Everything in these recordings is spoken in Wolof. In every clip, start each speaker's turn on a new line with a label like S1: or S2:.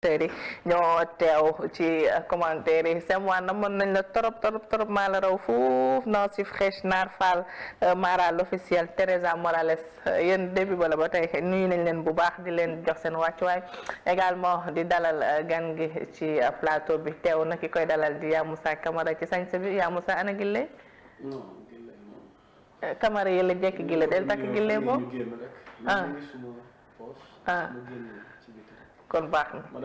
S1: tey ñoo teew ci commentaire yi c'est moi namoon nañ la trop maa la raw foofu Nancy Fresh Naar Fall Mara l'officiel Teresa Morales yéen début bala ba tey nuyu nañ leen bu baax di leen jox seen wàccuwaay également di dalal gan gi ci plateau bi teew na ki koy dalal di Ya Moussa Camara ci sañse bi Ya Moussa ana gille Camara yi la jekk gille del takk gille boobu kon baax na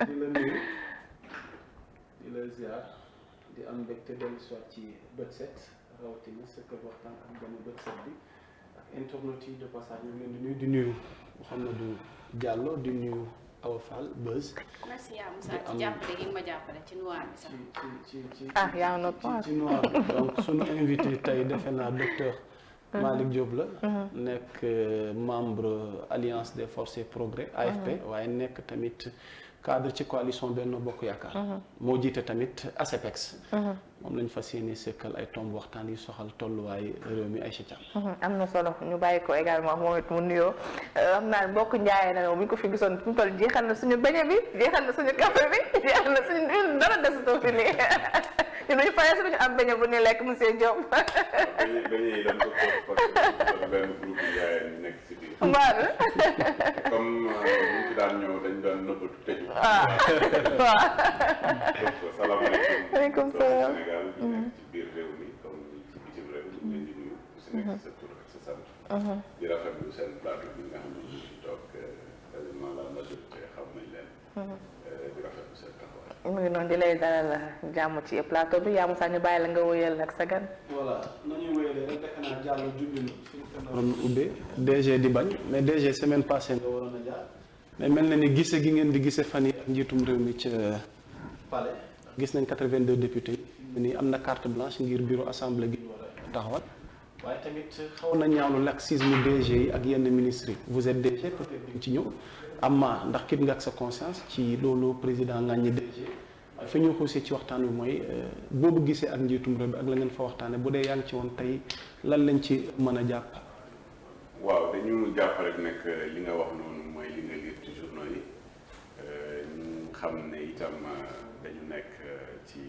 S2: di la nuyu di la ziar di am mbégte dellu soit ci bët set rawatina sa kër waxtaan ak benn bët set bi ak internautes yi de passage ñu ngi leen di nuyu Mouhamadou Diallo di nuyu Awa Fall Buzz.
S3: merci Ya Moussa ci jàppale gi ma jàppale ci noir bi sax.
S1: yaa ngi
S2: ci noir bi donc sunu invité tey defe naa docteur Malick Diop la nekk membre Alliance des Forces et Progrès AFP waaye nekk tamit cadre ci coalition Benno Bokk Yaakaar moo jiite tamit ASEPEX moom lañ fas yéene sekkal ay tomb waxtaan yi soxal tolluwaay réew mi Aïcha Thiam
S1: am na solo ñu bàyyi ko également moom it mu nuyoo xam naa mbokk njaayee na bu ñu ko fi gisoon fi mu toll jeexal na suñu beñe bi jeexal na suñu café bi jeexal na suñu dara desutoo fi nii ñu duñu pare suñu am beñe bu ni lekk monsieur Diop
S4: beñe yi dañ ko benn groupe njaayee ñu nekk si biir comme ñu ci daan ñëw dañ doon nëbbatu tëju
S1: waaw
S4: salaamaaleykum
S1: waaleykum salaam
S4: Sénégal ñu nekk ci biir réew mi comme ci bitim réew ñu leen di nuyu ku si nekk sa tur ak sa sant di rafetlu seen plateau bi nga xam ne ñu ngi toog quasiment la majorité xam nañ leen di rafetlu seen taxawaay
S1: mu ngi noonu di lay dalal jàmm ci plateau bi Ya Moussa ñu bàyyi la nga wóyal ak sa gan
S2: voilà nañuy wéyalee rek defe naa jàll jublu na suñu ko naroon ubbee DG di bañ mais DG semaine passée nga waroon a jaar mais mel na ni gise gi ngeen di gise fan yi ak njiitum réew mi ca palais gis nañ 82 députés yi ni am na carte blanche ngir bureau assemblée gi war a taxawal waaye tamit xaw na ñaawlu laxisme DG yi ak yenn ministres yi vous êtes DG peut-être duñ ci ñëw amma ndax kit nga ak sa conscience ci loolu président ngaññi DG waaye fi ñu xuusee ci waxtaan bi mooy boobu gisee ak njiitum réew bi ak la ngeen fa waxtaane bu dee yaa ngi ci woon tey lan lañ ci mën a jàpp
S4: waaw dañu jàpp rek nekk li nga wax noonu mooy li nga lire ci journaux yi ñu xam ne itam dañu nekk ci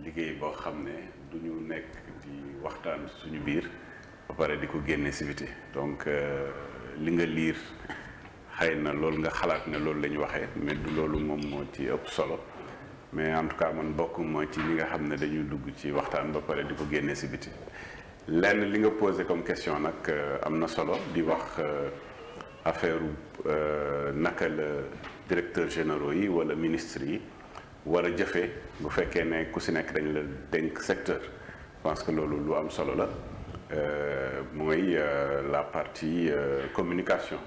S4: liggéey boo xam ne du ñu nekk di waxtaan suñu biir ba pare di ko génne si biti donc li nga lire xëy na loolu nga xalaat ne loolu la ñu waxee mais du loolu moom moo ci ëpp solo mais en tout cas man bokk mooy ci ñi nga xam ne dañuy dugg ci waxtaan ba pare di ko génne si biti lenn li nga posé comme question nag am na solo di wax affaire naka la directeur généraux yi wala ministres yi war a jëfee bu fekkee ne ku si nekk dañ la dénk secteur je pense que loolu lu am solo la mooy la partie communication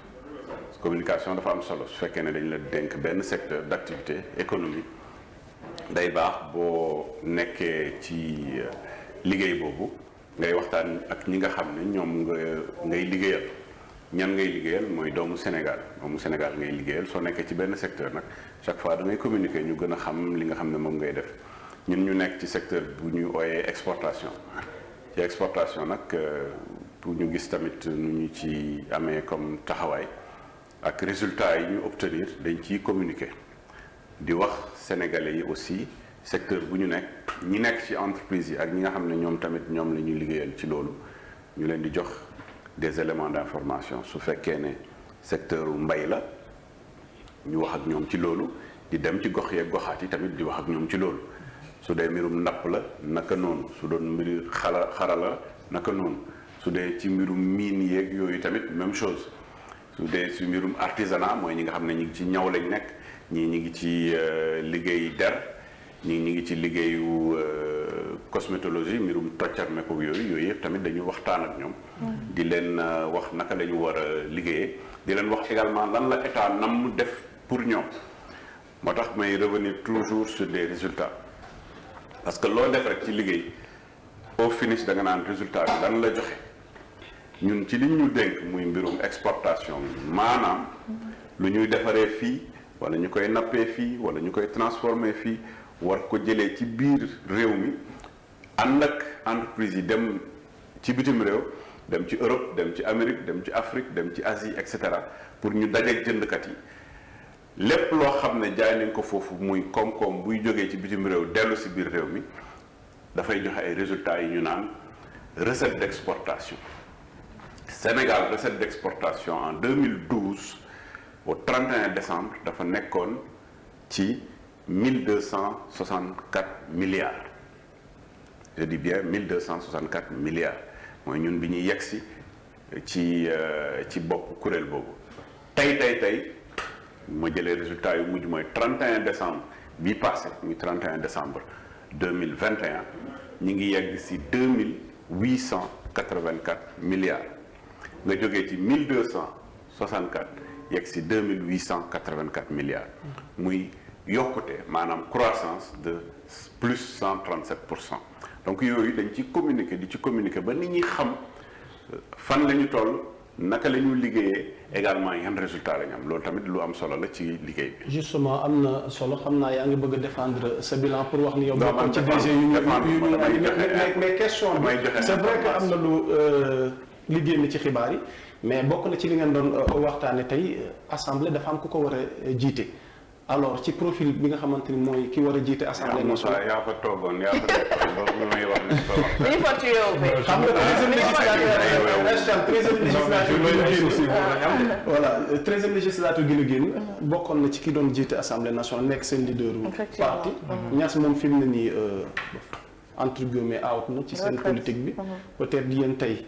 S4: dafa am solo su fekkee ne dañ la dénk benn secteur d'activité économique day baax boo nekkee ci liggéey boobu ngay waxtaan ak ñi nga xam ne ñoom ngay liggéeyal ñan ngay liggéeyal mooy doomu Sénégal ngay liggéeyal soo nekkee ci benn secteur nag chaque fois da ngay communiquer ñu gën a xam li nga xam ne moom ngay def ñun ñu nekk ci secteur bu ñuy ooyee exportation ci exportation nag pour ñu gis tamit nu ñu ci amee comme taxawaay ak résultats yi ñu obtenir dañ ciy communiquer di wax sénégalais yi aussi secteur bu ñu nekk ñi nekk ci entreprise yi ak ñi nga xam ne ñoom tamit ñoom la ñuy liggéeyal ci loolu ñu leen di jox des éléments d'information su fekkee ne secteur mbay la ñu wax ak ñoom ci loolu di dem ci gox yeeg goxaat yi tamit di wax ak ñoom ci loolu su dee mbirum napp la naka noonu su doon mbiri xarala naka noonu su dee ci mbirum miin yeeg yooyu tamit même chose su dee ci mbirum artisanat mooy ñi nga xam ne ñi ngi ci ñaw lañ nekk ñii ñi ngi ci liggéey der ñi ngi ci liggéeyu cosmétologie mbirum toccarme ko yooyu yëpp tamit dañu waxtaan ak ñoom di leen wax naka la ñu war a liggéeyee di leen wax également lan la état nam mu def pour ñoom moo tax may revenir toujours sur des résultats parce que loo def rek ci liggéey au finish da nga naan résultat bi lan la joxe ñun ci li ñu dénk muy mbirum exportation maanaam lu ñuy defaree fii wala ñu koy nappee fii wala ñu koy transformer fii war ko jëlee ci biir réew mi ànd ak entreprise yi dem ci bitim réew dem ci Europe dem ci Amérique dem ci Afrique dem ci Asie et cetera pour ñu dajeeg jëndkat yi lépp loo xam ne jaay nañ ko foofu muy koom-koom buy jógee ci bitim réew dellu si biir réew mi dafay joxe ay résultats yi ñu naan recette d'exportation. Sénégal recette d'exportation en 2012 au 31 décembre dafa nekkoon ci 1264 milliards. Je dis bien 1264 milliards mooy ñun bi ñuy yegsi ci bopp kuréel boobu tey ma jëlee résultat yu mujj mooy 31 décembre bii passé muy 31 décembre 2021 ñi ngi yegg si 2884 milliards nga jógee ci 1264 yegg si 2884 milliards muy yokkute maanaam croissance de plus 137%. Donc yooyu dañ ci communiquer ba nit ñi xam fan la ñu toll naka la ñu liggéeyee également yan résultat la ñu am loolu tamit lu am solo la ci liggéey bi.
S2: justement am na solo xam naa yaa ngi bëgg a défendre sa bilan pour wax ni yow. bokkoon ci DG yu mais question bi c'est vrai que am na lu liggéey na ci xibaar yi mais bokk na ci li ngeen doon waxtaane tey assemblée dafa am ku ko war a jiite. alors ci profil bi nga xamante ni mooy ki war a jiite assemblée nationale.
S4: yaa fa toogoon yaa fa nekkoon loolu may wax ne ko wax.
S1: li fa tuyoo bi.
S2: xam nga treizième législature gi la génn bokkoon na ci ki doon jiite assemblée nationale nekk seen leader parti. Niass moom fi mu ne nii entre guillemets out na ci seen politique bi. peut-être yéen tey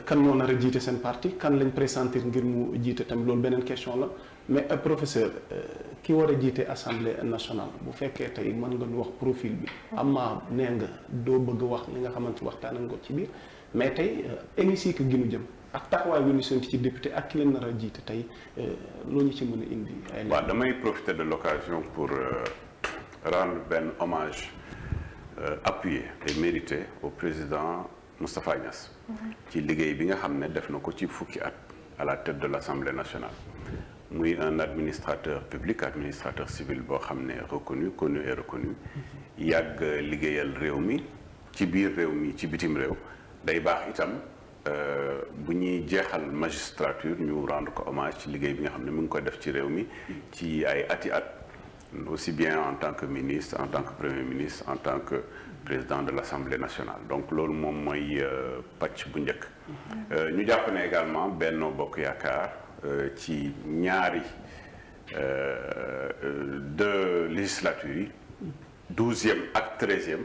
S2: kan moo nar a jiite seen parti kan lañ pressentir ngir mu jiite tamit loolu beneen question la. mais professeur ki war a jiite assemblée nationale bu fekkee tey mën nga lu wax profil bi amaa nee nga doo bëgg wax li nga xamante waxtaan nga ko ci biir mais tey hémicycle gi nu jëm ak taxawaay bi ñu séntu ci député ak ki leen nar a jiite tey loo ñu ci mën a indi.
S4: waaw damay profiter de l'occasion pour rendre benn hommage appuyé et mérité au président Moustapha Niass. ci liggéey bi nga xam ne def na ko ci fukki at à la tête de l'Assemblée nationale. muy un administrateur public administrateur civil boo xam ne connu et reconnu yàgg liggéeyal réew mi ci biir réew mi ci bitim réew day baax itam bu ñuy jeexal magistrature ñu rendre ko hommage ci liggéey bi nga xam ne mu ngi koy def ci réew mi ci ay ati at aussi bien en tant que ministre en tant que premier ministre en tant que président de l'Assemblée nationale donc loolu moom mooy pàcc bu njëkk ñu jàpp ne également Benno Bokk Yaakaar ci ñaari deux législatures yi 12e ak 13e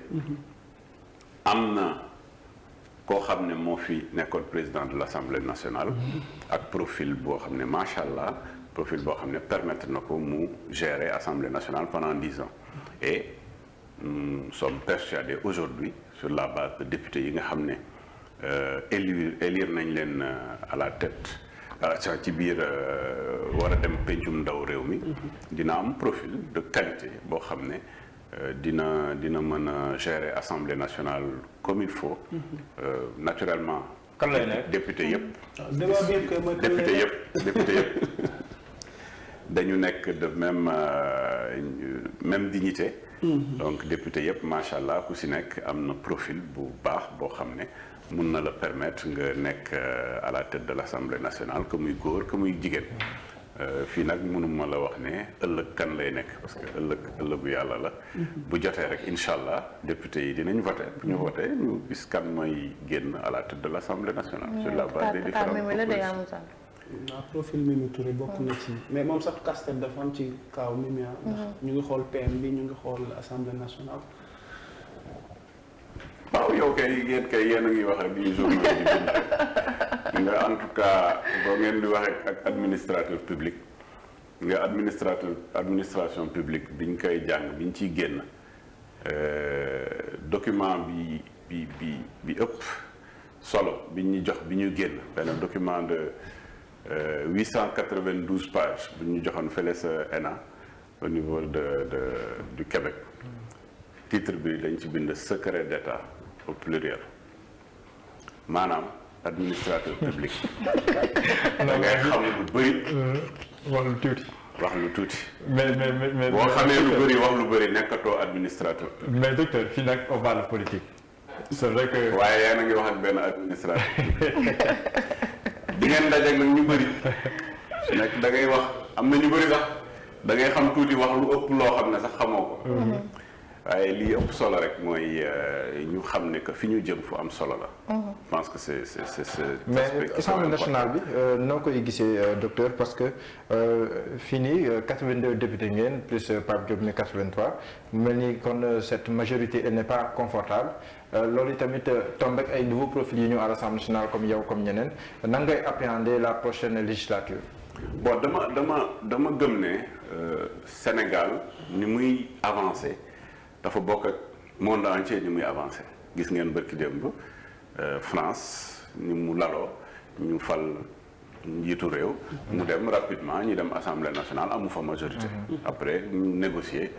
S4: am na koo xam ne moo fi nekkoon président de l'Assemblée nationale ak profil boo xam ne macha allah profil boo xam ne permettre na ko mu gérer Assemblée nationale pendant 10 ans et nous sommes persuadés aujourd'hui sur la base de députés yi nga xam ne élire nañ leen à la tête ci biir war a dem pencum ndaw réew mi dina am profil de qualité boo xam ne dina mën a gérer Assemblée nationale comme il faut naturellement
S5: kan lay nekk
S4: député yëpp dañu nekk de même dignité donc député yëpp macha allah ku si nekk am na profil bu baax boo xam ne mun na la permettre nga nekk à la tête de l'Assemblée nationale que muy góor que muy jigéen fii nag mënuma la wax ne ëllëg kan lay nekk parce que ëllëgu yàlla la bu jotee rek incha allah député yi dinañ voté bu ñu voté ñu gis kan mooy génn à la tête de l'Assemblée nationale sur la base des différentes propositions.
S2: profil Mimi Touré bokk na ci mais moom sax casse-tête dafa am ci kaaw Mimi ndax ñu ngi xool PM bi ñu ngi xool Assemblée nationale.
S4: waaw yow yéen a ngi wax rek di journal yi bind rek nga en tout cas boo ngeen di waxee ak administrateur public nga administration publique biñ koy jàng biñ ciy génn document bi ëpp solo bi ñu jox bi ñu génn benn document de 892 pages bu ñu joxoon fële sa ENA au niveau du Québec titre bi dañ ci bind secret d'État au pluriel maanaam administrateur public da ngay xam lu bëri wax lu tuuti
S5: mais
S4: boo xamee lu bëri wax lu bëri nekkatoo administrateur public
S5: mais docteur fii nag on parle politique c'est vrai que
S4: waaye yaa ngi wax ak benn administrateur di ngeen dajeeg nag ñu bëri nekk da ngay wax am na ñu bëri sax da ngay xam tuuti wax lu ëpp loo xam ne sax xamoo ko. waaye lii ëpp solo rek mooy ñu xam ne que fi ñu jëm fu am solo la. je pense que c'est
S5: mais Assemblée nationale bi noo koy gisee docteur parce que fii nii 82 députés ngeen plus Pape Diop mi 83 mu mel ni kon cette majorité elle n'est pas confortable loolu tamit tombe ak ay nouveaux profils yu ñëw à l'Assemblée nationale comme yow comme ñeneen nan ngay appréhender la prochaine législature.
S4: bon dama gëm ne Sénégal ni muy avancer. dafa bokk ak monde entier ni muy avancé gis ngeen bërki démb France ni mu laloo ñu fal njiitu réew mu dem rapidement ñu dem assemblée nationale amu fa majorité après ñu négocier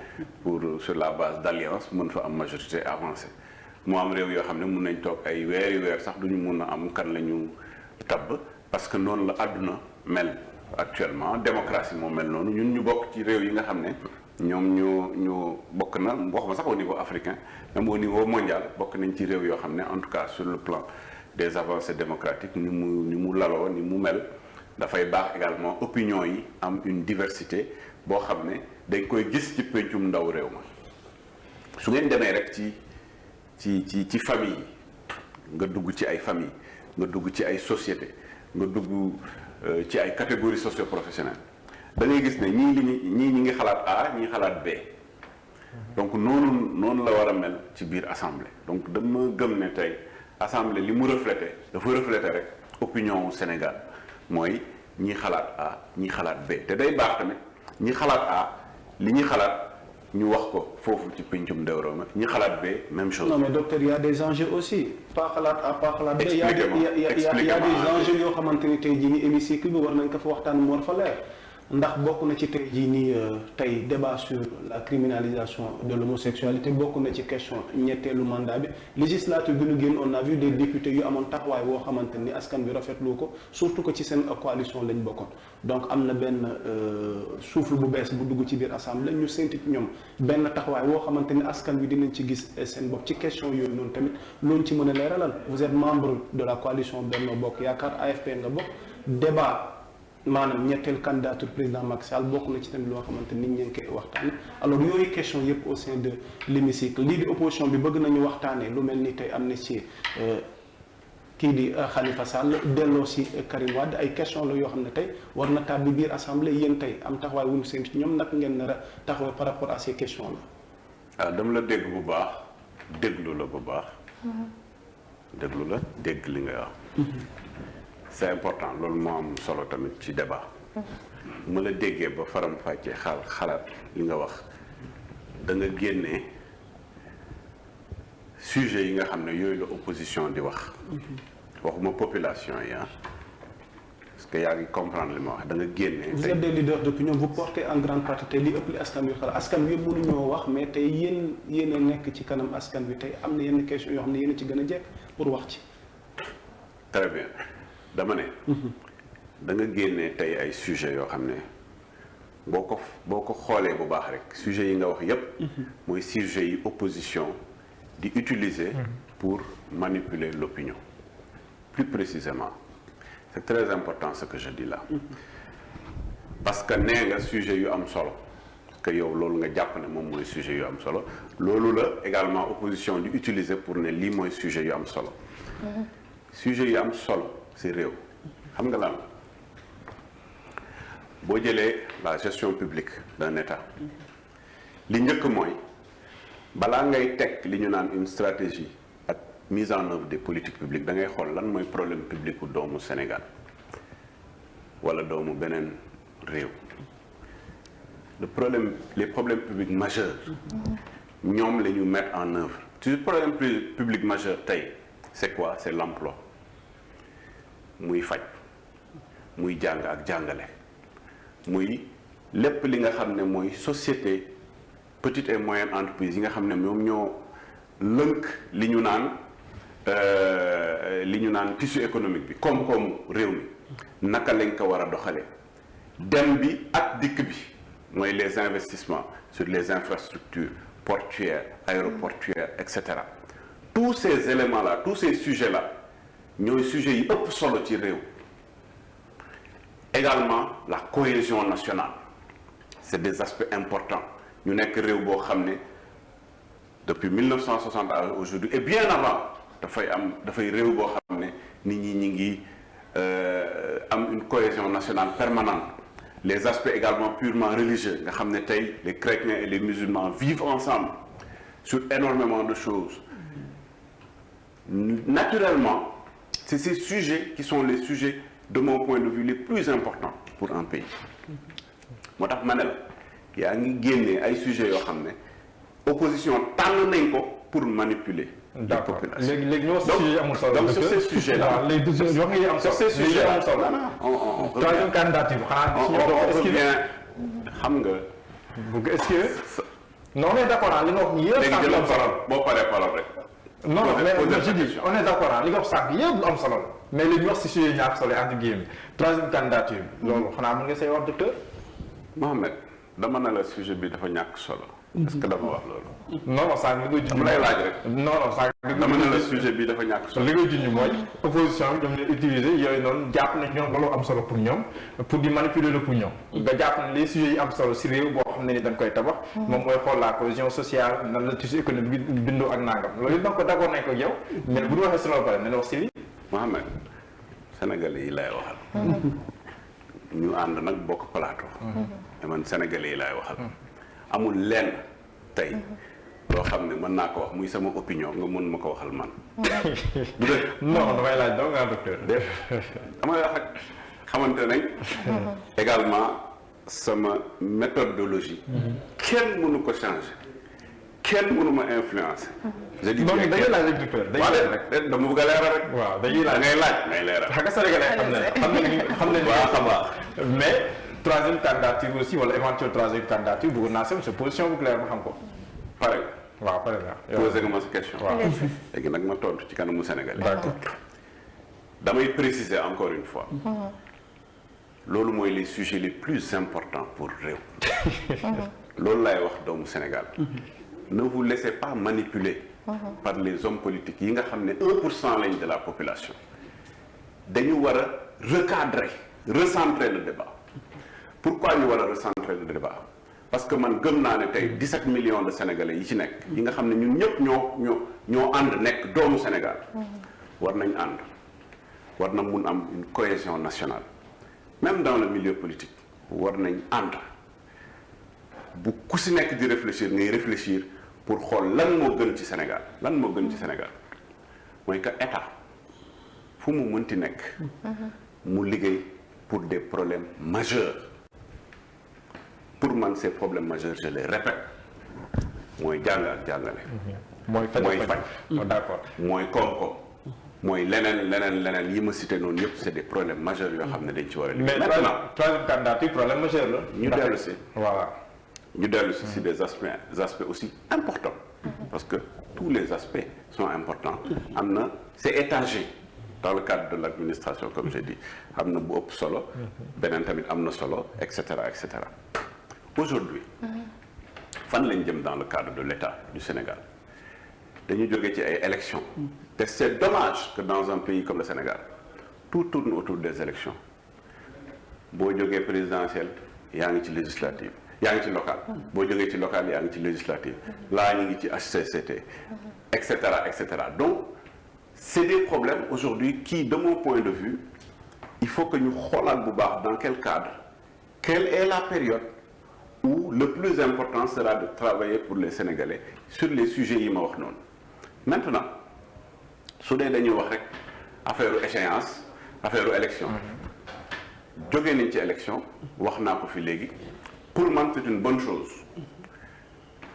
S4: pour sur la base d'alliance mën fa am majorité avancée mu am réew yoo xam ne mun nañ toog ay weeri weer sax duñu mun a am kan la ñu tabb parce que noonu la àdduna mel actuellement démocratie moo mel noonu ñun ñu bokk ci réew yi nga xam ne ñoom ñu bokk na waxuma sax au niveau africain même au niveau mondial bokk nañ ci réew yoo xam ne en tout cas sur le plan des avancées démocratiques ni mu laloo ni mu mel dafay baax également opinion yi am une diversité boo xam ne dañ koy gis ci pencum ndaw réew ma su ngeen demee rek ci famille yi nga dugg ci ay famille nga dugg ci ay société nga dugg ci ay catégories socio-professionnelles da ngay gis ne ñii ñi ngi xalaat A ñii xalaat B donc noonu la war a mel ci biir assemblée donc dama gëm ne tey assemblée li mu reflété dafa reflété rek opinion wu Sénégal mooy ñii xalaat A ñii xalaat B te day baax tamit ñi xalaat A li ñuy xalaat ñu wax ko foofu ci pencum ndaw réew mi ñi xalaat B même chose.
S2: non mais docteur y a des enjeux aussi pas xalaat A pas xalaat B. y a des enjeux yoo xamante ni tey jii nii hémicycle bi war nañ ko fa waxtaan mu war fa leer. ndax bokk na ci tey jii nii tey débat sur la criminalisation de l'homosexualité bokk na ci question ñetteelu mandat bi législature bi ñu génn on a vu des députés yu amoon taxawaay boo xamante ni askan bi rafetlu ko surtout que ci seen coalition lañ bokkoon donc am na benn souffle bu bees bu dugg ci biir assemblée ñu séntu ci ñoom benn taxawaay boo xamante ni askan bi dinañ ci gis seen bopp ci question yooyu noonu tamit loolu ci mën a leeralal vous êtes membre de la coalition Benno Bokk Yaakaar AFP nga bokk débat maanaam ñetteel candidature président Macky Sall bokk na ci tamit loo xamante nit ñi ngi koy waxtaane alors yooyu question yëpp au sein de l'hémicycle lii di opposition bi bëgg nañu waxtaanee lu mel ni tey am na ci kii di Khalifa Sall delloo si Karim Wade ay question la yoo xam ne tey war na tàbbi biir assemblée yéen tey am taxawaay wu ñu seen ci ñoom nag ngeen nar a taxawee par rapport à ces questions là.
S4: ah dama la dégg bu baax déglu la bu baax. déglu la dégg li nga wax. c'est important loolu moo am solo tamit ci débat. mu la déggee ba faram fàccee xalaat li nga wax da nga génnee sujet yi nga xam ne yooyu la opposition di wax. waxuma population yi parce que yaa ngi comprendre li ma wax da nga génnee.
S2: vous êtes des leaders d'opinion vous portez en grande partie tey li ëpp li askan wi xalaat askan wi mënuñoo wax mais tey yéen a nekk ci kanam askan wi tey am na yenn question yoo xam ne yéen a ci gën a jekk pour wax ci.
S4: très bien. dama ne da nga génnee tey ay sujets yoo xam ne boo ko xoolee bu baax rek sujets yi nga wax yépp mooy sujets yi opposition di utiliser pour manipuler l'opinion plus précisément c'est très important ce que je dis là parce que nee nga sujet yu am solo parce que yow loolu nga jàpp ne moom mooy sujet yu am solo loolu la également opposition di utiliser pour ne lii mooy sujet yu am solo sujet yu am solo c'est réew xam nga lan boo jëlee la gestion publique d'un État li njëkk mooy balaa ngay teg li ñu naan une stratégie ak mise en œuvre des politiques publiques da ngay xool lan mooy problème public u doomu Sénégal wala doomu beneen réew les problèmes publics majeurs ñoom la ñu mettre en œuvre ci problème public majeur tey c'est quoi c'est l'emploi muy faj muy jàng ak jàngale muy lépp li nga xam ne mooy société petite et moyenne entreprise yi nga xam ne ñoom ñoo lënk li ñu naan tissu économique bi koom-koomu réew mi naka lañ ko war a doxalee dem bi ak dikk bi mooy les investissements sur les infrastructures portuaires aéroportuaires etc. tous ces éléments là tous ces sujets là ñooy sujets yi ëpp solo ci réew également la cohésion nationale c'est des aspects importants ñu nekk réew boo xam ne depuis 1960 à aujourd'hui et bien avant dafay réew boo xam ne nit ñi ñi ngi am une cohésion nationale permanente les aspects également purement religieux nga xam ne tey les chrétiens et les musulmans vivent ensemble sur énormément de choses naturellement c'est ces sujets qui sont les sujets de mon point de vue les plus importants pour un pays moo tax ma ne la yaa ngi génnee ay sujets yoo xam ne opposition tànn nañ ko pour manipuler la population.
S5: léegi ñu wax sujet amul solo.
S4: donc sur ces sujets là
S5: léegi wax nga yi am solo.
S4: sur ces sujets là
S5: on troisième candidature
S4: on revient xam nga.
S5: est-ce que non on est d'accord li nga wax nii yëpp.
S4: léegi jël am solo boo paree parole rek.
S5: non mais je dis on est d'accord li nga wax sànq yëpp lu am solo la mais li ñu wax si sujet ñaar solo entre guillemets troisième candidature loolu xanaa mën nga say wax docteur.
S4: Mohamed dama ne la sujet bi dafa ñàkk solo. est-ce que dama wax loolu.
S5: non non sànq li ngay junj.
S4: dama lay laaj rek.
S5: non non sànq.
S4: dama ne la sujet bi dafa ñàkk solo.
S5: li ngay junj mooy opposition bi ñoom ñooy utiliser yooyu noonu jàpp ne ñoom loolu am solo pour ñoom pour di manipuler le pour ñoom. nga jàpp ne les sujets yi am solo si réew boo xam ne ni dañ koy tabax. moom mooy xool la cohésion sociale nan la tissu économique bi bindoo ak nangam loolu yëpp donc d'accord nañ ko ak yow mais bu ñu waxee si loolu pare nañ wax si lii.
S4: Mohamed Sénégalais yi laay waxal. ñu ànd nag bokk plateau. te man Sénégalais yi laay waxal. amul lenn tey loo xam ne mën naa ko wax muy sama opinion nga mën ma ko waxal man. bu dee
S5: non damay laaj donc nga docteur.
S4: damay wax ak xamante nañ. également sama méthodologie. kenn mënu ko changer. kenn mënu ma influencer. je dis
S5: donc dañuy laaj rek docteur dañuy laaj rek
S4: dama bëgg a leeral rek.
S5: waaw dañuy laaj
S4: ngay laaj ngay leeral.
S5: xam nga Sénégalais xam nañ mais troisième candidature aussi wala éventuelle troisième candidature bëgg naa sa position bu claire ma xam ko.
S4: pare.
S5: waaw pare na
S4: posé nga ma sa question.
S5: waaw
S4: léegi nag ma tontu ci kanamu Sénégalais.
S5: d'accord
S4: damay préciser encore une fois. loolu mooy les sujets les plus importants pour réew. loolu laay wax doomu Sénégal. ne vous laissez pas manipuler. par les hommes politiques yi nga xam ne 1% lañ de la population. dañu war a recadrer recentrer le débat. pourquoi ñu war a recentrer le débat parce que man gëm naa ne tey 17 millions de Sénégalais yi ci nekk. yi nga xam ne ñun ñëpp ñoo ànd nekk doomu Sénégal. war nañ ànd war na mun am une cohésion nationale. même dans le milieu politique war nañ ànd bu ku si nekk di réfléchir ngay réfléchir pour xool lan moo gën ci Sénégal lan moo gën ci Sénégal mooy que état fu mu mënti nekk mu liggéey pour des problèmes majeurs pour man ces problèmes majeurs je les répète mooy jàng ak jàngale mooy faj
S5: d'accord
S4: mooy koom-koom mooy leneen yi ma cité noonu yëpp c'est des problèmes majeurs yoo xam ne dañ ci war a liggéey.
S5: mais troisième candidature problème majeur la.
S4: ñu dellu si.
S5: voilà.
S4: ñu dellu si des aspects aussi importants. parce que tous les aspects sont importants. am na c'est étagé dans le cadre de l'administration comme j'ai dit am na bu ëpp solo. beneen tamit am na solo et cetera et cetera. aujourd'hui fan lañ jëm dans le cadre de l'État du Sénégal. dañu jóge ci ay élections. te c'est dommage que dans un pays comme le Sénégal tout tourne autour des élections boo jógee présidentielle yaa ngi ci législative yaa ngi ci local boo jógee ci local yaa ngi ci législative laa ñu ngi ci HCCT et cetera donc c'est des problèmes aujourd'hui qui de mon point de vue il faut que ñu xoolaat bu baax dans quel cadre quelle est la période où le plus important sera de travailler pour les Sénégalais sur les sujets yi ma wax noonu maintenant su dee dañuy wax rek affaire échéance affaire élection jógee nañ ci élection wax naa ko fi léegi pour man c'est une bonne chose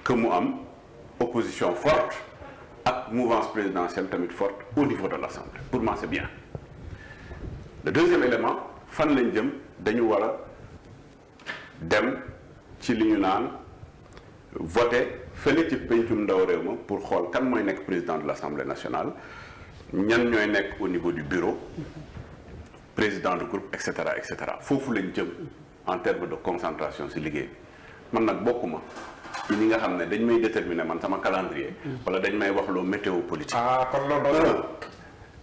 S4: que mu am opposition forte ak mouvance présidentielle tamit forte au niveau de l'Assemblée pour moi c'est bien le deuxième élément fan lañ jëm dañu war a dem ci li ñu naan voter fële ci pencum ndaw réew ma pour xool kan mooy nekk président de l'Assemblée nationale ñan ñooy nekk au niveau du bureau président de groupe et cetera foofu lañ jëm en termes de concentration ci liggéey bi man nag bokkuma ci ñi nga xam ne dañ may déterminer man sama calendrier wala dañ may wax loo météo politique.
S5: kon loolu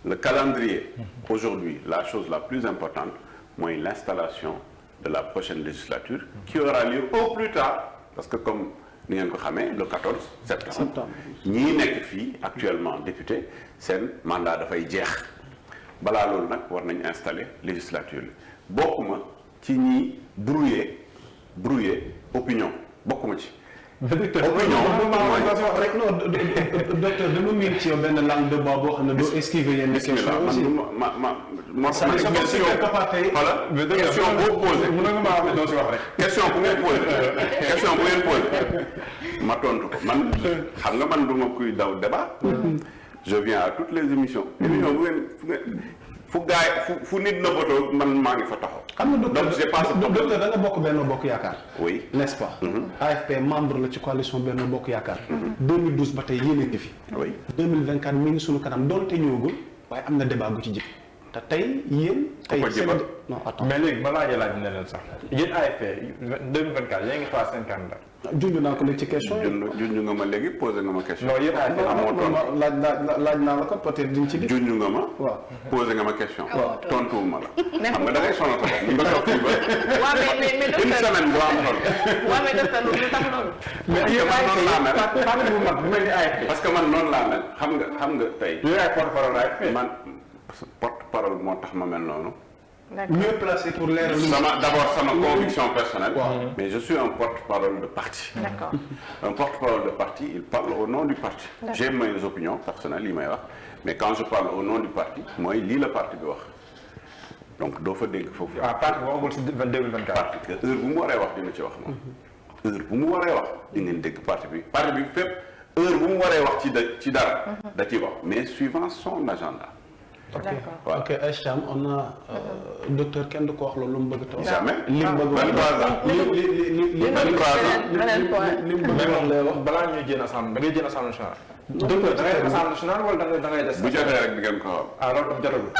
S4: le calendrier aujourd'hui la chose la plus importante mooy l'installation de la prochaine législature qui aura lieu au plus tard parce que comme ni ngeen ko xamee le 14 septembre ñii nekk fii actuellement député seen mandat dafay jeex balaa loolu nag war nañ installer législature la bokkuma ci ñi brouiller opinion bokkuma ci.
S2: docteur dama miin ci yow benn langue de bois boo xam ne doo esquiver yenn question aussi
S4: moo tax ma ne question boo posé
S5: mën nga maa wax doo si wax rek
S4: question bu ngeen posé ma tontu ko man xam nga man du ma kuy daw débat je viens à toutes les émissions bu ngeen fu gaay fu nit nëbbatoo man maa ngi fa taxaw.
S2: xam nga
S4: donc j'ai pas
S2: docteur da nga bokk Benno Bokk Yaakaar.
S4: oui
S2: n'est-ce pas. AFP membre la ci coalition Benno Bokk Yaakaar. 2012 ba tey yéen a ngi fi.
S4: oui
S2: 2024 mi ngi sunu kanam donte ñëwagul waaye am na débat gu ci jëm te tey yéen. tey seen non attends
S5: mais léegi ma laajee laaj ne leen sax yéen AFP 2024 yéen ngi xaar seen candidat.
S2: junj naa ko léegi ci question yi.
S4: junj nga ma léegi posé nga ma question.
S5: non yéen AFP
S4: amoo tontu
S2: laaj naa la ko peut-être diñ ci dégg.
S4: junj nga ma.
S2: waaw
S4: posé nga ma question.
S3: waaw
S4: tontuwuma la. xam nga da ngay sonal sa bopp mun nga toog fii ba.
S1: waaw mais
S4: une semaine doo am loolu.
S1: waaw mais docteur lu tax loolu.
S4: mais yéen noonu laa mel.
S5: parti bu mag bu mel ni AFP.
S4: parce que man noonu laa mel xam nga tey.
S5: yéen ay porte-parole AFP.
S4: man porte-parole moo tax ma mel noonu.
S2: mieux placé pour leeral.
S4: D'abord, c'est ma conviction personnelle, mais je suis un porte-parole de parti.
S1: D'accord.
S4: Un porte-parole de parti, il parle au nom du parti. J'ai mes opinions personnelles, mais quand je parle au nom du parti, moi, il lit le parti. Donc, il faut dire qu'il faut faire.
S5: Parti, on va se 2024.
S4: Parti, que heure bu mu waree wax dina ci wax moom. Heure bu mu waree wax di ngeen dégg parti bi fépp heure bu mu waree wax ci dara da ciy wax mais suivant son agenda.
S1: D'accord.
S2: Ok, Aïcham, on a docteur kenn du ko wax loolu lu mu bëgg a.
S4: Jamais.
S2: li mu bëgg
S5: wax balaa ñuy jéem assemblée da ngay jéem assemblée nationale. docteur da ngay def assemblée nationale wala da ngay des.
S4: bu jotee rek di ngeen ko xam.
S5: ah loolu jotagul.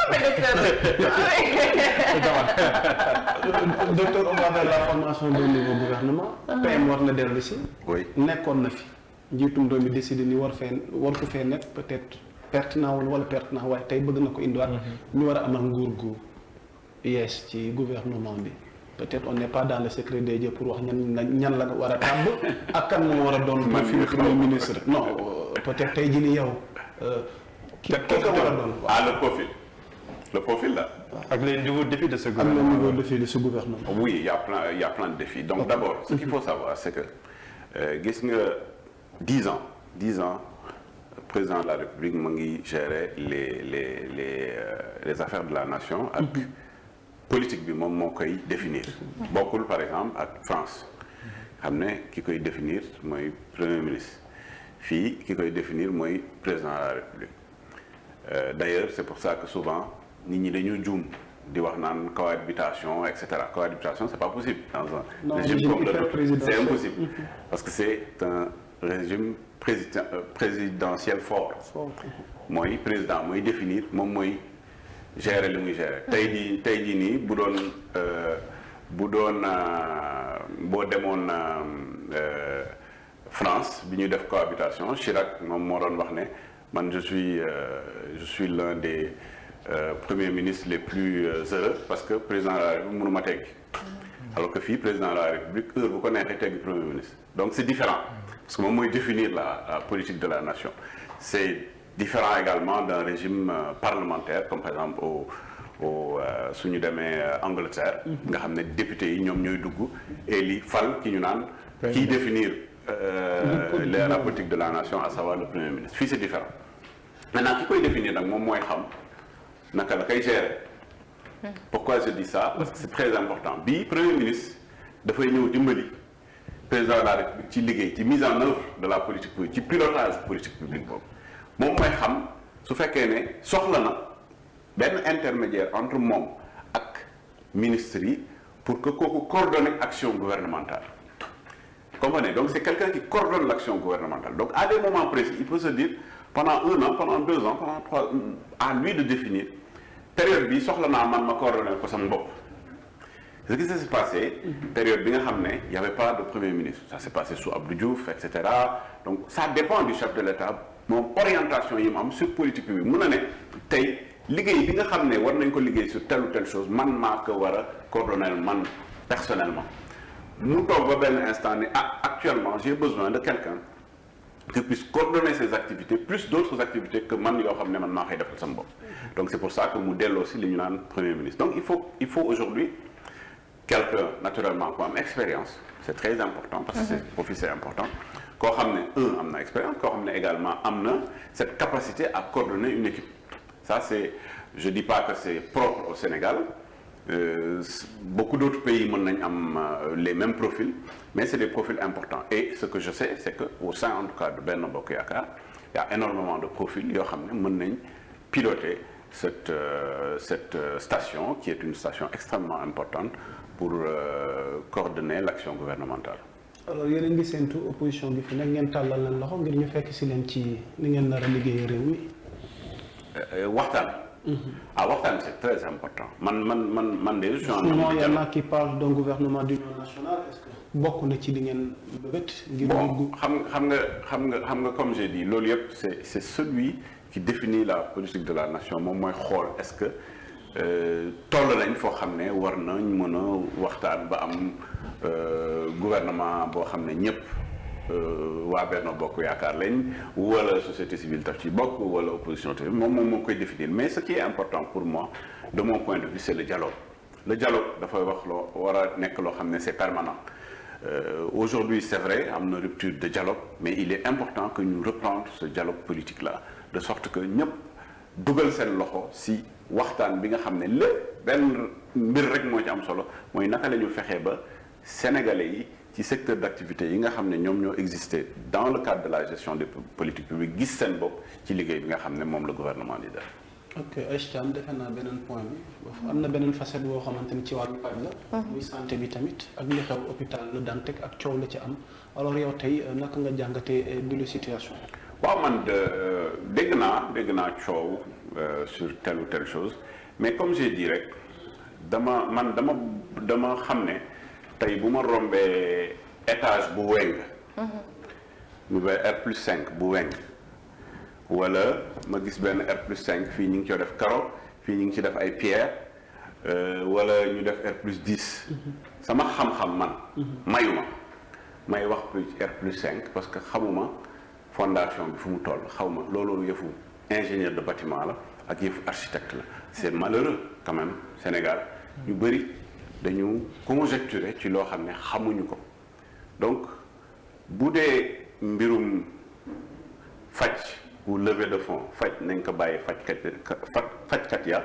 S2: docteur on va vers la formation du nouveau gouvernement. PM war na dellu si.
S4: oui
S2: nekkoon na fi njiitum réew mi décidé ni war ko fee nekk peut-être. pertinent wala pertinent waaye tey bëgg na ko indiwaat. ñu war a amal nguur gu yees ci gouvernement bi peut-être on n'est pas dans le secret des dieux pour wax ñan la war a tàmb ak kan moo war a doon. man fi premier ministre non peut-être tey jii nii yow. ki ko war a doon.
S4: ah le profil là.
S5: ak les nouveaux défis de ce gouvernement.
S2: ak les nouveaux défis de ce gouvernement.
S4: oui il y a plein de défis donc d'abord ce qu'il faut savoir c'est que gis nga 10 ans. Président de la République mu ngi gérer les affaires de la nation ak politique bi moom moo koy définir bokkul par exemple ak France xam ne ki koy définir mooy premier ministre fii ki koy définir mooy président de la République d'ailleurs c'est pour ça que souvent nit ñi dañu juum di wax naan cohabitation et cetera cohabitation c'est pas possible dans un régime comme le nôtre c'est impossible parce que c'est un régime présidentiel fort mooy président mooy définir moom mooy gérer li muy gérer tey jii nii bu doon boo demoon France bi ñuy def cohabitation Chirac moom moo doon wax ne man je suis l'un des premiers ministres les plus heureux parce que président de la République mënuma teggi alors que fii président de la République heure bu ko neexee teggi premier ministre donc c'est différent parce que moom mooy définir la politique de la nation c'est différent également d'un régime parlementaire comme par exemple suñu demee Angleterre nga xam ne députés yi ñoom ñooy dugg et li fal ki ñu naan kiy définir la politique de la nation à savoir le premier ministre fii c'est différent maintenant ki koy définir nag moom mooy xam naka la koy gérer pourquoi je dis ça parce que c'est très important bii premier ministre dafay ñëw dimbali président de la République ci liggéey ci mise en œuvre de la politique publique ci pilotage politique publique boobu moom mooy xam su fekkee ne soxla na benn intermédiaire entre moom ak ministres yi pour que kooku coordonner action gouvernementale comprenez donc c'est quelqu'un qui coordonne l'action gouvernementale donc à des moments précis il peut se dire pendant 1 an pendant 2 ans pendant 3 à lui de définir période bi soxla naa man ma coordonner ko sama bopp ce qui s'est passé période bi nga xam ne y avait pas de premier ministre ça s'est passé sous Abdou Diouf et cetera donc ça dépend du chef de l'État moom orientation yi mu am sur politique bi mun na ne tey liggéey bi nga xam ne war nañ ko liggéey sur telle ou telle chose man maa ko war a coordonner man personnellement mu toog ba benn instant ni actuellement j'ai besoin de quelqu'un qui puisse coordonner ces activités plus d'autres activités que man yoo xam ne man maa koy defal sama bopp. Donc c'est pour ça que mu delloo si li ñu naan premier ministre. Donc il faut aujourd'hui quelqu'un naturellement qui am expérience, c'est très important parce que c'est profil c'est important. Koo xam ne am na expérience, koo xam ne également am na cette capacité à coordonner une équipe. Ça c'est, je dis pas que c'est propre au Sénégal. Beaucoup d'autres pays mën nañ am les mêmes profils, mais c'est des profils importants. Et ce que je sais, c'est que au sein en tout cas de Benno Bokk Yaakaar, il y a énormément de profils yoo xam ne mën nañ piloter cette station qui est une station extrêmement importante pour coordonner l'action gouvernementale.
S2: Alors yéen a ngi séntu opposition bi fi nag ngeen tàllal leen loxo ngir ñu fekk si leen ci ni ngeen nar a liggéey réew mi.
S4: Waxtaan. Waxtaan c'est très important. Man de je suis en train de
S2: souvent il y en a qui parlent d'un gouvernement d'union nationale. Est-ce que bokk na ci li ngeen bëgg ngir
S4: bon xam nga comme j'ai dit loolu yëpp c'est celui qui définit la politique de la nation moom mooy xool est-ce que toll nañ foo xam ne war nañ mën a waxtaan ba am gouvernement boo xam ne ñëpp waa Benno Bokk Yaakaar lañ wala société civile daf ci bokk wala opposition te moom moo koy définir. Mais ce qui est important pour moi de mon point de vue c'est le dialogue. Le dialogue dafay wax loo war a nekk loo xam ne c'est permanent. Aujourd'hui c'est vrai am na rupture de dialogue mais il est important que ñu reprendre ce dialogue politique là de sorte que ñëpp dugal seen loxo si waxtaan bi nga xam ne lépp benn mbir rek moo ci am solo mooy naka la ñu fexee ba sénégalais yi ci secteur d'activité yi nga xam ne ñoom ñoo existé dans le cadre de la gestion des politiques publiques gis seen bopp ci liggéey bi nga xam ne moom le gouvernement di def.
S2: ok Aïcha Thiam defe naa beneen point bi am na beneen facette boo xamante ni ci wàllu paj la. muy santé bi tamit ak li xew hôpital Le Dantec ak coow la ci am alors yow tey naka nga jàngatee bi la situation.
S4: waaw man dégg naa coow sur telle ou telle chose mais comme j'ai dit rek dama xam ne tey bu ma rombee étage bu weng mu ba R+5 bu weng wala ma gis benn R+5 fii ñu ngi ci def carreau fii ñu ngi ci def ay pierre wala ñu def R+10 sama xam-xam man mayuma may wax R+5 parce que xamuma fondation bi fu mu toll xaw ma loolu yëfu ingénieur de bâtiment la ak yëfu architecte la c'est malheureux quand même Sénégal ñu bëri dañu conjecturer ci loo xam ne xamuñu ko donc bu dee mbirum faj ou levée de fonds faj nañ ko bàyyi fajkat ya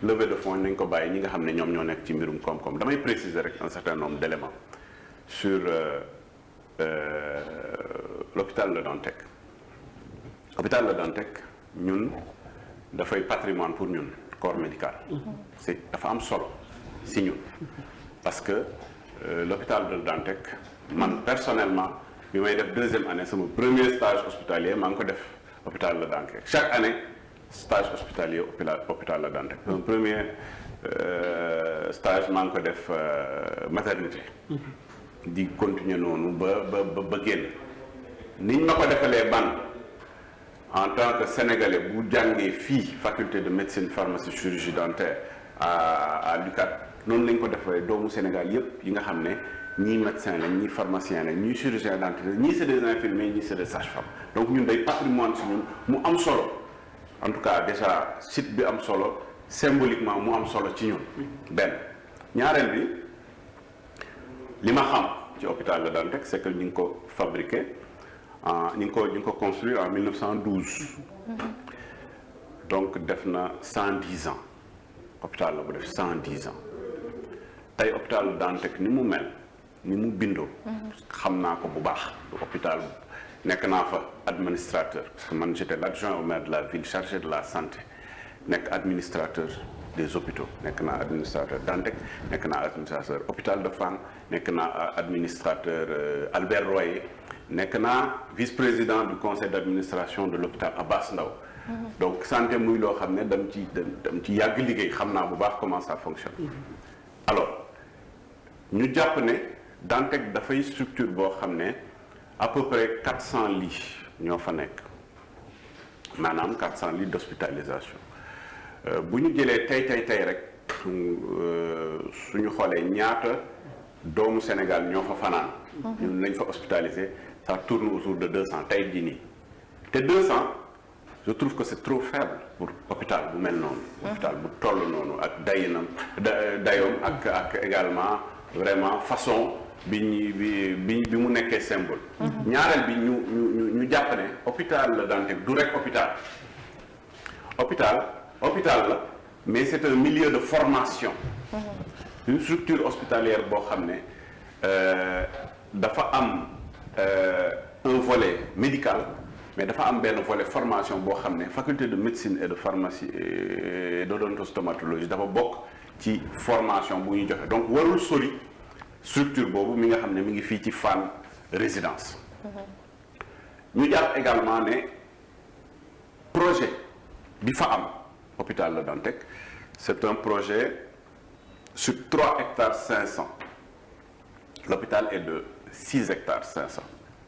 S4: levée de fonds nañ ko bàyyi ñi nga xam ne ñoom ñoo nekk ci mbirum koom-koom damay préciser rek un certain nombre d'éléments sur l'hôpital Le Dantec. Hôpital Le Dantec ñun dafay patrimoine pour ñun corps médical. C'est dafa am solo si ñun parce que l'hôpital de Le Dantec man personnellement bi may def deuxième année sama premier stage hospitalier maa ngi ko def hôpital Le Dantec chaque année stage hospitalier hôpital Le Dantec. Mon premier stage maa ngi ko def maternité. di continuer noonu ba génn niñ ma ko defalee ban en tant que sénégalais bu jàngee fii faculté de médecine pharmacie chirurgie dentaire à l'UCAD noonu lañ ko defalee doomu Sénégal yépp yi nga xam ne ñii médecin lañ ñii pharmacien lañ ñii chirurgien dentiste ñii c'est des infirmiers ñii c'est des sages-femmes donc ñun day patrimoine si ñun mu am solo en tout cas déjà site bi am solo symboliquement mu am solo ci ñun benn ñaareel bi li ma xam ci hôpital Le Dantec c'est que ñu ngi ko fabriqué ñu ngi ko construit en 1912 donc def na 110 ans hôpital la bu def 110 ans tey hôpital Le Dantec ni mu mel ni mu bindoo xam naa ko bu baax hôpital nekk naa fa administrateur parce que man j'étais l'adjoint au maire de la ville chargé de la santé nekk administrateur des hôpitaux nekk naa administrateur Dantec nekk naa administrateur hôpital de Fann nekk naa administrateur Albert Royer nekk naa vice-président du conseil d'administration de l'hôpital Abass Ndao donc santé muy loo xam ne dam ci yàgg liggéey xam naa bu baax comment ça fonctionne alors ñu jàpp ne Dantec dafay structure boo xam ne à peu près 400 lits ñoo fa nekk maanaam 400 lits d'hospitalisation bu ñu jëlee tey rek suñu xoolee ñaata doomu Sénégal ñoo fa fanaan. ñun lañ fa hospitalisé ça tourne autour de 200 tey jii nii te 200 je trouve que c'est trop faible pour hôpital bu mel noonu. hôpital bu toll noonu ak dayoom ak également vraiment façon bi mu nekkee symbole. ñaareel bi ñu jàpp ne hôpital La Dantec du rek hôpital la mais c'est un milieu de formation. Une structure hospitalière boo xam ne dafa am un volet médical mais dafa am benn volet formation boo xam ne faculté de médecine et de pharmacie et d'odontostomatologie dafa bokk ci formation bu ñu joxe donc warul sori structure boobu mi nga xam ne mi ngi fii ci Fann Résidence. ñu jàpp également ne projet bi fa am hôpital La Dantec c'est un projet sur 3 hectares 500. L'hôpital est de 6 hectares 500.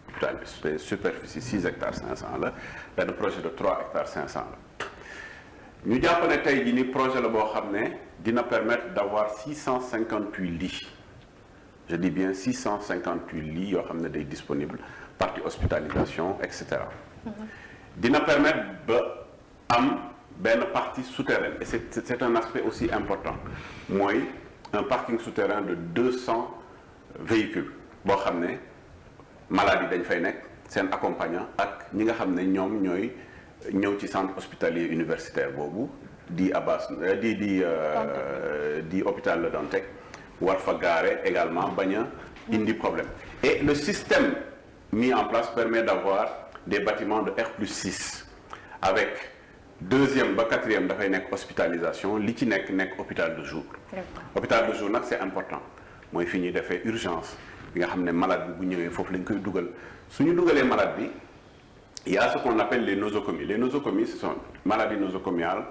S4: L'hôpital de superficie 6 hectares 500 la benn projet de 3 hectares 500 la ñu jàpp ne tey jii ni projet la boo xam ne dina permettre d'avoir 658 lits je dis bien 658 lits yoo xam ne day disponible partie hospitalisation et cetera dina permettre ba am benn partie souterraine et c'est un aspect aussi important mooy un parking souterrain de 200 véhicules boo xam ne malades yi dañ fay nekk seen accompagnant ak ñi nga xam ne ñoom ñooy ñëw ci centre hospitalier universitaire boobu di hôpital Le Dantec war fa gaare également bañ a indi problème et le système mis en place permet d'avoir des bâtiments de R+6 avec deuxième ba quatrième dafay nekk hospitalisation li ci nekk hôpital de jour. hôpital de jour nag c'est important mooy fi ñuy defee urgence bi nga xam ne malade bi bu ñëwee foofu lañ koy dugal su ñu dugalee malade bi il y a ce qu'on appelle les nosocomies ce sont maladies nosocomiales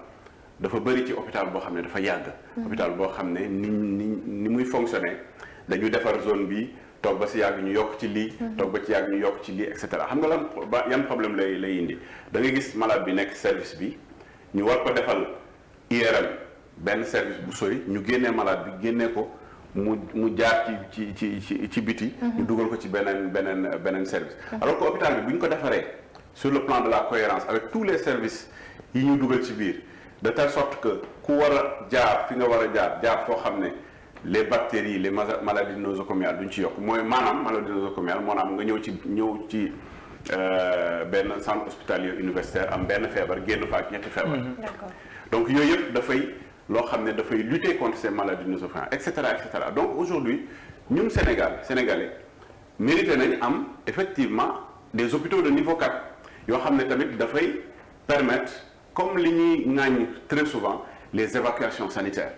S4: dafa bëri ci hôpital boo xam ne dafa yàgg. hôpital boo xam ne ni muy fonctionner dañu defar zone bi toog ba si yàgg ñu yokk ci lii. toog ba ci yàgg ñu yokk ci lii et cetera xam nga lan yan problème lay indi da ngay gis malade bi nekk service bi ñu war ko defal IRM benn service bu sori ñu génnee malade bi génnee ko mu jaar ci biti. ñu dugal ko ci beneen service. alors que hôpital bi bu ñu ko defaree sur le plan de la cohérence avec tous les services yi ñu dugal ci biir de telle sorte que ku war a jaar fi nga war a jaar foo xam ne. les bactéries les maladies nosocomiales duñ ci yokk mooy maanaam maladie nosocomiale maanaam nga ñëw ci benn centre hospitalier universitaire am benn feebar génn fa ak ñetti feebar. donc yooyu yëpp dafay loo xam ne dafay lutter contre ces maladies nosocomiales et cetera donc aujourd'hui ñun Sénégalais mérité nañ am effectivement des hôpitaux de niveau 4 yoo xam ne tamit dafay permettre comme li ñuy ŋàññ très souvent les évacuations sanitaires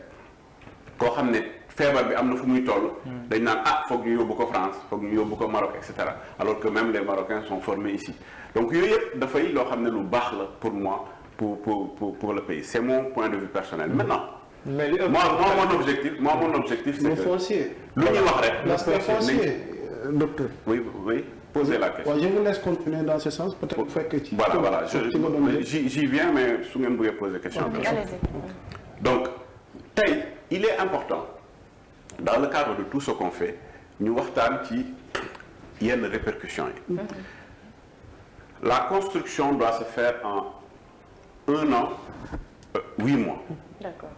S4: koo xam ne feebar bi am na fu muy toll dañ naan foog ñu yóbbu ko France foog ñu yóbbu ko Maroc et cetera alors que même les Marocains sont formés ici donc yooyu yëpp dafay loo xam ne lu baax la pour moi pour le pays c'est mon point de vue personnel maintenant
S2: mais
S4: mon objectif c'est
S2: le
S4: que
S2: foncier
S4: lu ñuy wax rek
S2: l'aspect foncier docteur
S4: oui posez la question.
S2: je vous laisse continuer dans ce sens peut-être bu fekkee ci
S4: voilà j'y viens mais su ngeen bëggee poser question donc tey il est important dans le cadre de tout ce qu'on fait ñu waxtaan ci yenn répercussions yi la construction doit se faire en 1 an 8 mois.
S1: D'accord.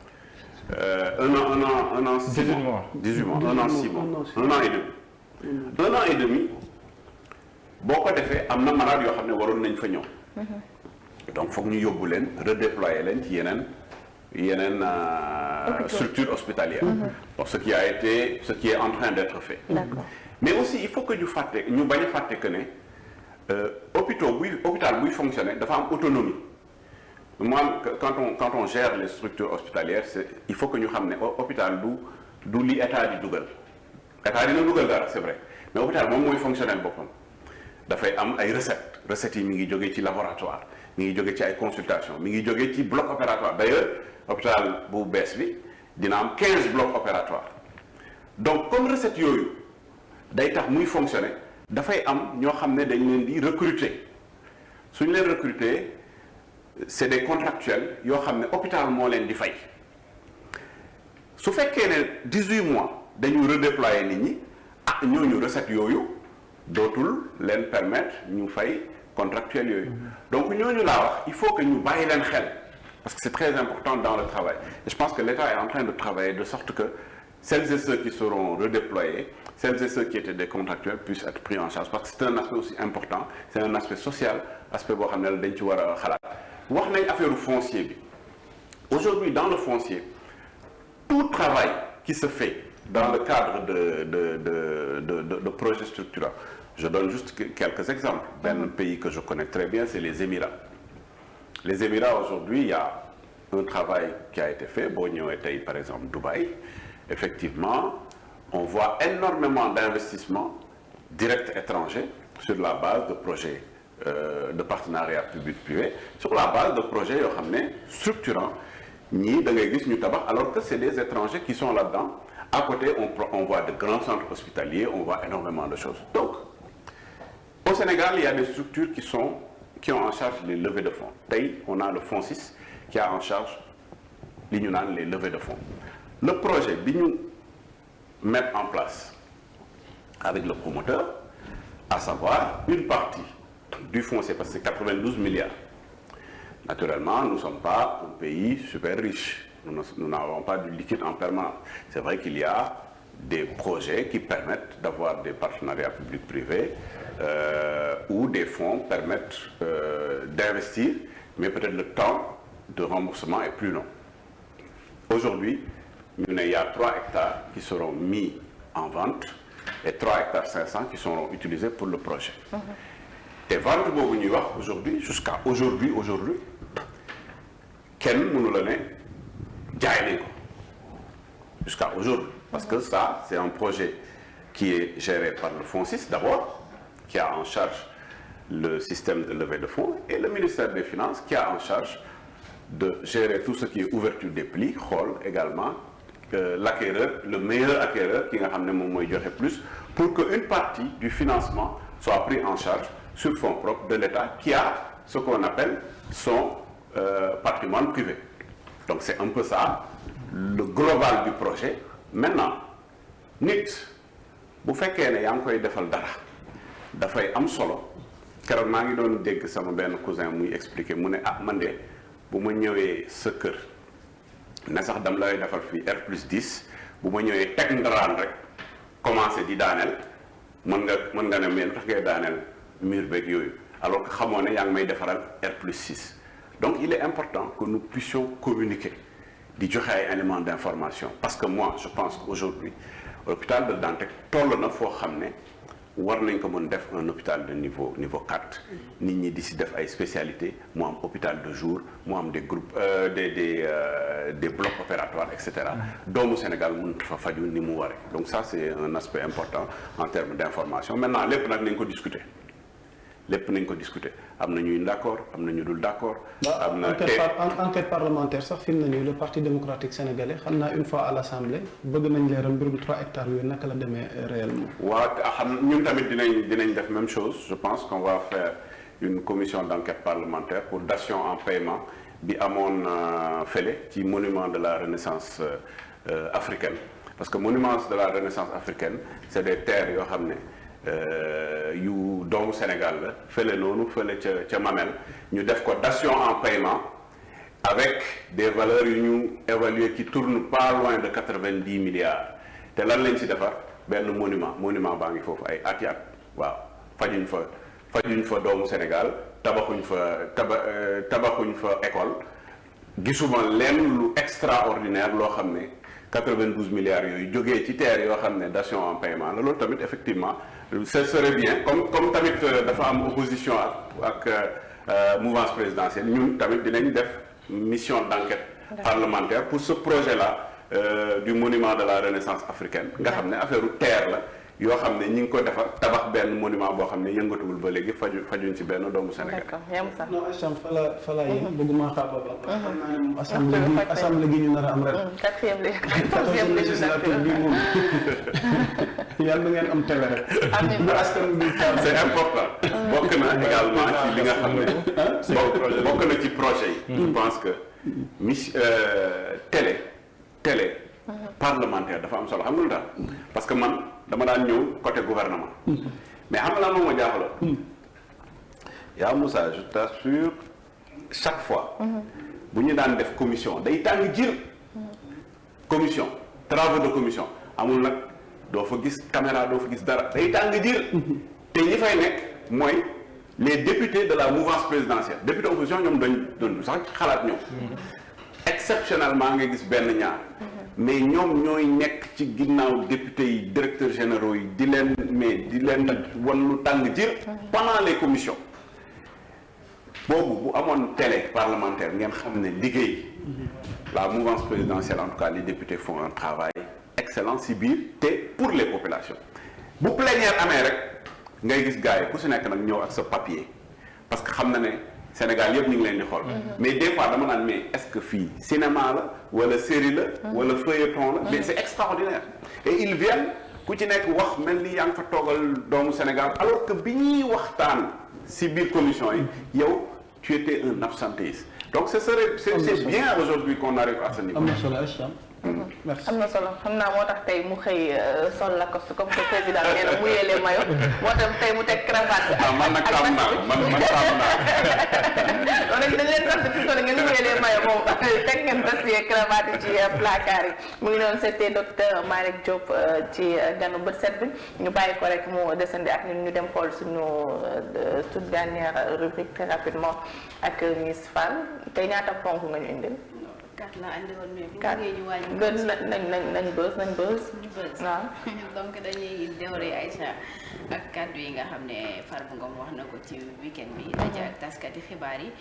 S4: 1 an 6 mois. 18 mois 1 an 6 mois 1 an et demi. 1 an et demi boo ko defee am na malade yoo xam ne waroon nañ fa ñëw. donc foog ñu yóbbu leen redéployer leen ci yeneen structure hospitalière. donc ce qui est en train d'être fait.
S1: D'accord.
S4: mais aussi il faut que ñu bañ a fàtte que ne hôpital buy fonctionner dafa am autonomie. moi quand on gère les structures hospitalières il faut que ñu xam ne hôpital du li état di dugal état dina dugal dara c'est vrai mais hôpital moom mooy fonctionner boppam dafay am ay recettes yi mi ngi jógee ci laboratoire mi ngi jógee ci ay consultation mi ngi jógee ci bloc opératoire d'ailleurs hôpital bu bees bi dina am 15 blocs opératoires donc comme recette yooyu day tax muy fonctionner dafay am ñoo xam ne dañ leen di recruter suñu leen recruter c'est des contractuels yoo xam ne hôpital moo leen di fay su fekkee ne 18 mois dañu redéployer nit ñi ñooñu recette yooyu dootul leen permettre ñu fay contractuels yooyu. Donc ñooñu laa wax il faut que ñu bàyyi leen xel parce que c'est très important dans le travail et je pense que l'État est en train de travailler de sorte que celles et ceux qui seront redéployés, celles et ceux qui étaient des contractuels puissent être pris en charge parce que c'est un aspect aussi important, c'est un aspect social, aspect boo xam ne dañ ci war a xalaat. wax nañ affaire foncier bi aujourd'hui dans le foncier tout travail qui se fait dans le cadre de projets structurants. Je donne juste quelques exemples. Un pays que je connais très bien, c'est les Émirats. Les Émirats, aujourd'hui, il y a un travail qui a été fait. Bonio était, par exemple, Dubaï. Effectivement, on voit énormément d'investissements directs étrangers sur la base de projets de partenariat public-privé, sur la base de projets structurants, alors que c'est des étrangers qui sont là-dedans. À côté, on voit de grands centres hospitaliers, on voit énormément de choses. Donc, au Sénégal, il y a des structures qui ont en charge les levées de fonds. On a le Fonds 6 qui a en charge les levées de fonds. Le projet que nous mettons en place avec le promoteur, à savoir une partie du fonds, c'est parce que c'est 92 milliards. Naturellement, nous ne sommes pas un pays super riche. Nous n'avons pas du liquide en permanence. C'est vrai qu'il y a des projets qui permettent d'avoir des partenariats publics-privés où des fonds permettent d'investir, mais peut-être le temps de remboursement est plus long. Aujourd'hui, il y a 3 hectares qui seront mis en vente et 3 hectares 500 qui seront utilisés pour le projet. Et vente aujourd'hui, jusqu'à aujourd'hui, quel nous le jusqu'à aujourd'hui. Parce que ça, c'est un projet qui est géré par le Fonds 6 d'abord, qui a en charge le système de levée de fonds, et le ministère des Finances qui a en charge de gérer tout ce qui est ouverture des plis, rôle également, l'acquéreur, le meilleur acquéreur qui a amené plus, pour qu'une partie du financement soit pris en charge sur fonds propres de l'État qui a ce qu'on appelle son patrimoine privé. Donc c'est un peu ça, le global du projet. Maintenant, nit, bu fekkee ne yaa ngi koy defal dara dafay am solo keroog maa ngi doon dégg sama benn cousin muy expliquer mu ne man de bu ma ñëwee sa kër ne sax dam lay defal fii R+10 bu ma ñëwee teg ndaraan rek commencé di daaneel mën nga ne mais tax ngay daaneel mur beeg yooyu alors que xamoo ne yaa ngi may defaral R+6. Donc il est important que nous puissions communiquer, des éléments d'information. Parce que moi, je pense qu'aujourd'hui, l'hôpital de Dantec, tout le monde war nañ ko mën def un hôpital de niveau 4 nit ñi di si def ay spécialités mu am hôpital de jour mu am des groupes des blocs opératoires etc. doomu Sénégal mën fa faju ni mu waree. Donc ça c'est un aspect important en termes d'information. Maintenant lépp nag nañ ko discuter am na ñuy d'accord am na ñu dul d'accord. am na
S2: enquête parlementaire sax fi mu ne nii le parti démocratique sénégalais xam naa une fois à l'Assemblée bëgg nañ leeral mbirum 3 hectares yooyu naka la demee réellement.
S4: waaw xam ñun tamit dinañ def même chose. Je pense qu'on va faire une commission d'enquête parlementaire pour dations en paiement bi amoon fële ci monument de la Renaissance africaine parce que monument de la Renaissance africaine c'est des terres yoo xam ne. yu doomu Sénégal la fële noonu fële ca Mamel ñu def ko dation en paiement avec des valeurs yu ñu évaluées qui tournent pas loin de 90 milliards te lan lañ ci defar benn monument baa ngi foofu ay at waaw fajuñ fa doomu Sénégal tabaxuñ fa école gisuma lenn lu extraordinaire loo xam ne 92 milliards yooyu jógee ci terre yoo xam ne dation en paiement la loolu tamit effectivement ce serait bien comme tamit dafa am opposition ak mouvance présidentielle ñun tamit dinañ def mission d'enquête parlementaire pour ce projet-là du monument de la Renaissance africaine nga xam ne affaire u terre la yoo xam ne ñi ngi ko defar tabax benn monument boo xam ne yëngatuwul ba léegi fajuñ ci benn doomu Sénégal.
S2: non Acham fa la yéen bëgguma xaaba ba xam naa ne assemblée gi ñu nar a am ren.
S1: quatrième législature
S2: bi moom yàlla na ngeen am télé rek.
S4: c'est important. bokk na également ci li nga xam ne bokk na ci projet yi. Je pense que télé parlementaire dafa am solo xam nga lu tax parce que man dama daan ñëw côté gouvernement mais xam nga lan moom ma jaaxaloon yaa Moussa je t'assure chaque fois bu ñu daan def commission day tàng jir commission travaux de commission amul nag doo fa gis caméra doo fa gis dara day tàng jir te ñi fay nekk mooy les députés de la mouvance présidentielle député opposition ñoom doon sax xalaat ñoom exceptionnellement nga gis benn ñaar mais ñoom ñooy nekk ci ginnaaw député yi directeurs généraux yi di leen wan lu tàng jir pendant les commissions boobu bu amoon télé parlementaire ngeen xam ne liggéey la mouvance présidentielle en tout cas les députés font un travail excellent si biir te pour les populations bu plénière amee rek ngay gis gars yi ku si nekk nag ñëw ak sa papier parce que xam na ne Sénégal yëpp ñu ngi leen di xool mais des fois dama naan mais est-ce que fii cinéma la wala série la wala feuilleton la mais c'est extraordinaire et ils viennent ku ci nekk wax mel ni yaa ngi fa toogal doomu Sénégal alors que bi ñuy waxtaan si biir commission yi yow tu étais un absentéiste donc c'est bien aujourd'hui qu'on arrive à ce niveau.
S2: Merci.
S1: am na solo xam naa moo tax tey mu xëy sol Lacoste comme que président nee na mu yélee mayo moo tax tey mu teg cravate bi.
S4: man nag tàmm naa man tàmm naa.
S1: kon nag dañ leen sant fi mu ngeen mu yélee mayo moom teg ngeen dossier cravate ci placard yi mu ngi noonu c'était docteur Malick Diop ci ganu bët set bi ñu bàyyi ko rek mu desandi ak ñun ñu dem xool suñu toute dernière rubrique très rapidement ak Miss Fall tey ñaata ponk nga ñu indil.
S3: kat la andi woon mais bu
S1: kat
S3: bëggee ñu wàññi
S1: nañ bës waaw
S3: donc dañuy déwree Aïcha ak kàddu yi nga xam ne Farba Ngom wax na ko ci week-end bi daje ak taskati xibaar yi